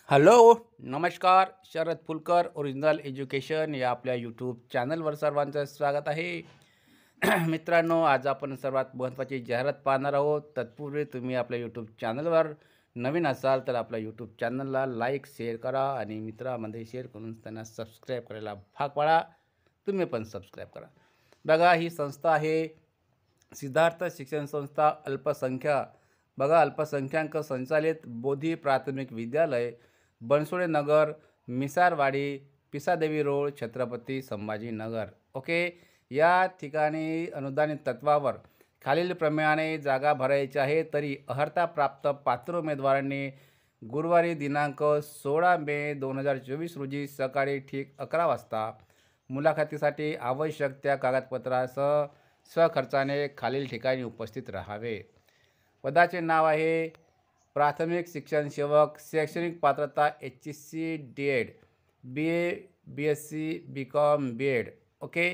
Hello, नमस्कार. Sharad Phulkar original education या आपल्या यूट्यूब चॅनलवर सर्वांचं स्वागत आहे. मित्रांनो, आज आपण सर्वात महत्त्वाची जाहिरात पाहणार आहोत. तत्पूर्वी तुम्ही आपल्या यूट्यूब चॅनलवर नवीन असाल तर आपल्या यूट्यूब चॅनलला लाईक, शेअर करा आणि मित्रांमध्ये शेअर करून त्यांना सबस्क्राईब करायला भाग पाडा. तुम्ही पण सबस्क्राईब करा. बघा, ही संस्था आहे सिद्धार्थ शिक्षण संस्था अल्पसंख्याक संचालित बोधी प्राथमिक विद्यालय, बनसोडे नगर, मिसारवाडी, पिसादेवी रोड, छत्रपती संभाजीनगर. ओके. या ठिकाणी अनुदानित तत्वावर खालीलप्रमाणे जागा भरायची आहे. तरी अर्हता प्राप्त पात्र उमेदवारांनी गुरुवारी दिनांक 16 मे 2024 रोजी सकाळी ठीक 11 वाजता मुलाखतीसाठी आवश्यक त्या कागदपत्रासह स्वखर्चाने खालील ठिकाणी उपस्थित राहावे. पदाचे नाव आहे प्राथमिक शिक्षण सेवक. शैक्षणिक पात्रता HSC DED, BA, BSc, BCom, BEd. Okay.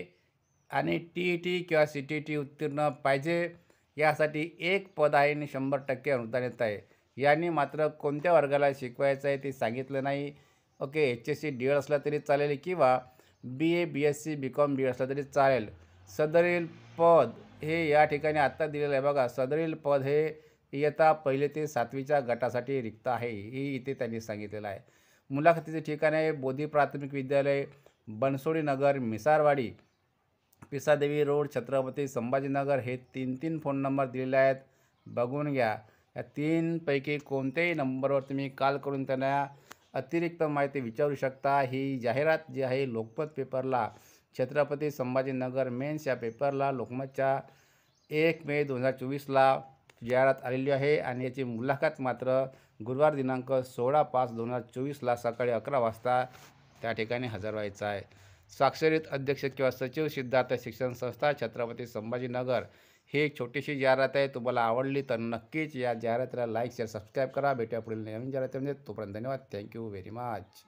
आणि TET किंवा CTET उत्तीर्ण पाहिजे. यासाठी एक पद आहे आणि 100% अनुदानित आहे. यांनी मात्र कोणत्या वर्गाला शिकवायचं आहे ते सांगितलं नाही. ओके. HSC DED असला तरी चालेल किंवा BA, BSc, BCom, BEd असला तरी चालेल. सदरील पद हे या ठिकाणी आत्ता दिलेलं आहे बघा. सदरील पद हे इयत्ता 1 ते 7वीच्या गटासाठी रिक्त आहे. हे इथे त्यांनी सांगितलेलं आहे. मुलाखतीचे ठिकाण आहे बोधी प्राथमिक विद्यालय, बनसोडे नगर, मिसारवाडी, पिसादेवी रोड, छत्रपती संभाजीनगर. हे 3 फोन नंबर दिलेले आहेत. बघून घ्या. या 3 पैकी कोणत्याही नंबरवर तुम्ही कॉल करून त्यांना अतिरिक्त माहिती विचारू शकता. ही जाहिरात जी आहे लोकमत पेपरला, छत्रपती संभाजीनगर मेन्स या पेपरला लोकमतच्या 1 मे 2024ला जाहिरात आलेली आहे आणि याची मुलाखत मात्र गुरुवार दिनांक 16/5/2024ला सकाळी 11 वाजता त्या ठिकाणी हजर व्हायचं आहे. स्वाक्षरित अध्यक्ष किंवा सचिव सिद्धार्थ शिक्षण संस्था, छत्रपती संभाजीनगर. ही एक छोटीशी जाहिरात आहे. तुम्हाला आवडली तर नक्कीच या जाहिरातीला लाईक, शेअर, सबस्क्राईब करा. भेटूया पुढील नवीन जाहिरातीमध्ये. तोपर्यंत धन्यवाद. Thank you very much.